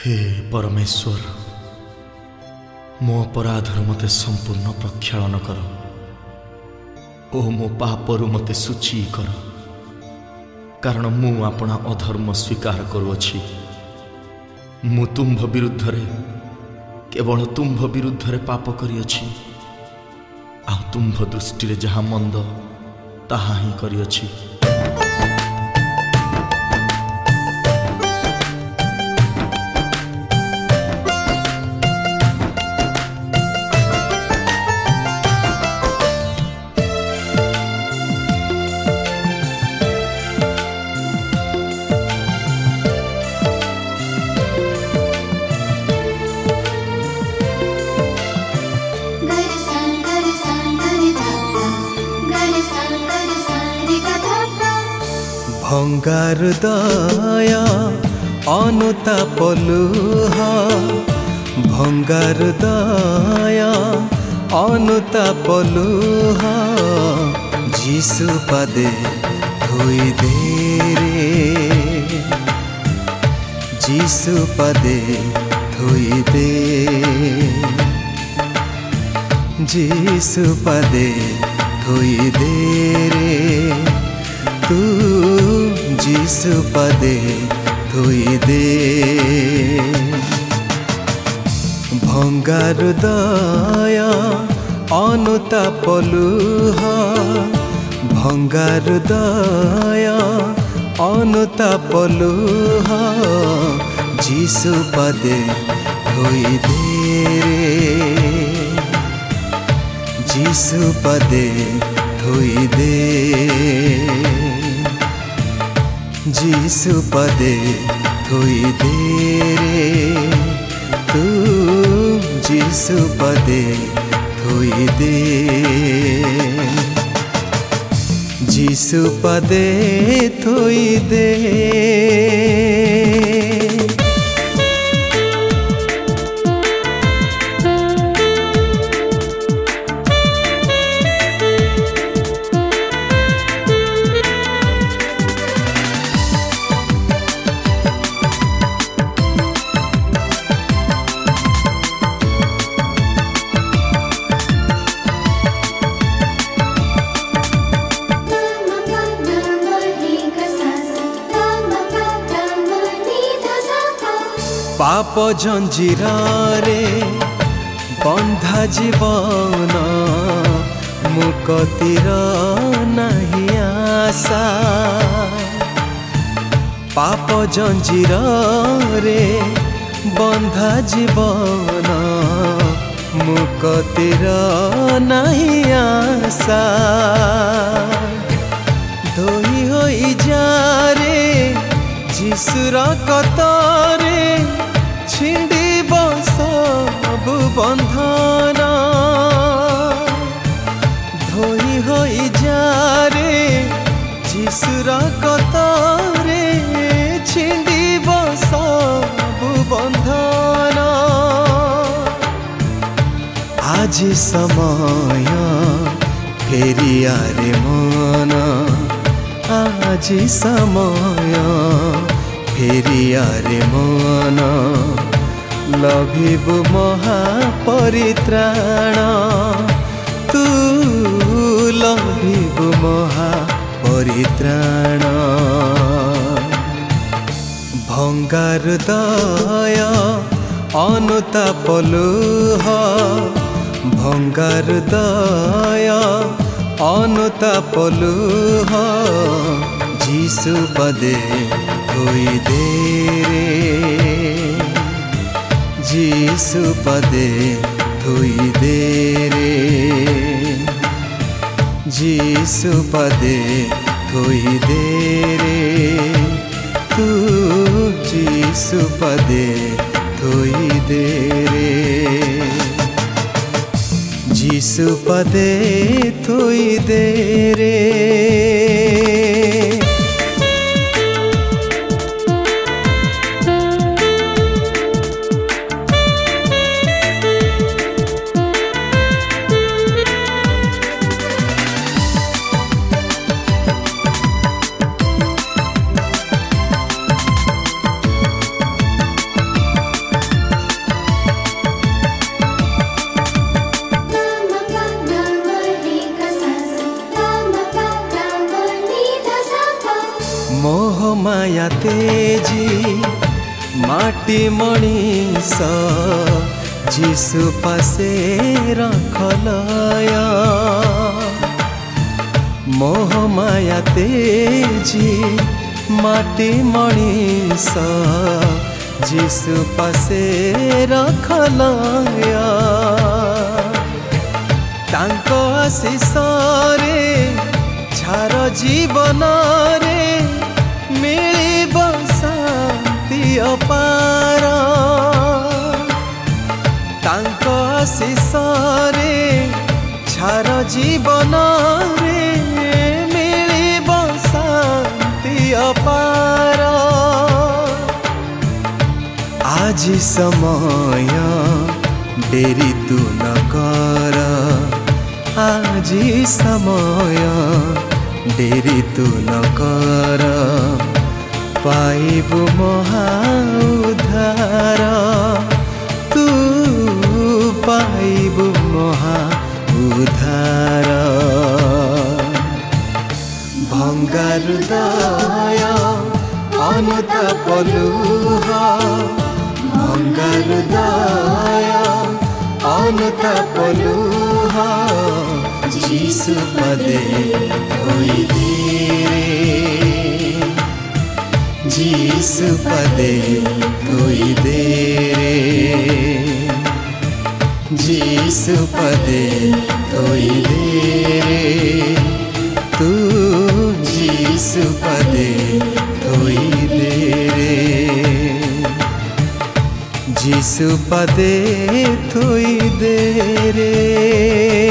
हे परमेश्वर मो अपराधर मते संपूर्ण प्रक्षालन कर ओ मो पापरु मते सूची कर कारण मु अपना अधर्म स्वीकार करुअछि। मु तुम्भ विरुद्ध रे केवल तुम्भ विरुद्ध रे पाप करिअछि आ तुम्भ दृष्टि रे जहा मंद ताहा ही करिअछि। भंगार दया अनुताप लुह भंगार दया अनुताप लुह जीसु पदे धोई दे रे जीसु पदे धोई दे जीसु पदे धोई दे रे तू जीसु पदे धोई दे। भंगार दया अनुताप लुह भंगार दया अनुताप लुह जीसु पदे धोई दे रे जीसु पदे धोई दे जीसु पदे धोई दे रे तू जीसु पदे धोई दे जीसु पदे धोई दे। पाप जंजीर रे बंधा जीवन मुक्तिर नहीं आशा पाप जंजीर रे बंधा जीवन मुक्तिर नहीं आशा धोई होई जा रे जीसुर कतरे छिंडिब सब बंधन धोई होई जा रे जीसुर कतरे छिंडिब सब बंधन। आज समय फेरिया रे मन आज समय फेरिया रे मन लभिबु महापरित्राण तू लभिबु महापरित्राण। भंगार दया अनुताप लुह भंगार दया अनुताप लुह जीसु पदे धोई दे रे जीसु पदे धोई दे रे जीसु पदे धोई दे रे तू जीसु पदे धोई दे रे जीसु पदे धोई दे रे। माया तेजी माटी मणिस जीसु पासे रखलया मोह माया तेजी माटी मणिस जीसु पासे रखलया तांको आशीषरे झार जीवन रे मिलिब शांति अपार तांको आशीषरे झार जीवन रे मिलिब शांति अपार आज समय डेरी तू न कर आज समय डेरी तू न कर पाइबु महा उद्धार तू पाइबु महा उद्धार भंगा हृदय अनुताप लुह भंगा हृदय अनुताप लुह जीसु पदे धोई दे रे जीसु पदे धोई दे रे जीसु पदे धोई दे रे तू जीसु पदे धोई दे रे जीसु पदे धोई दे रे।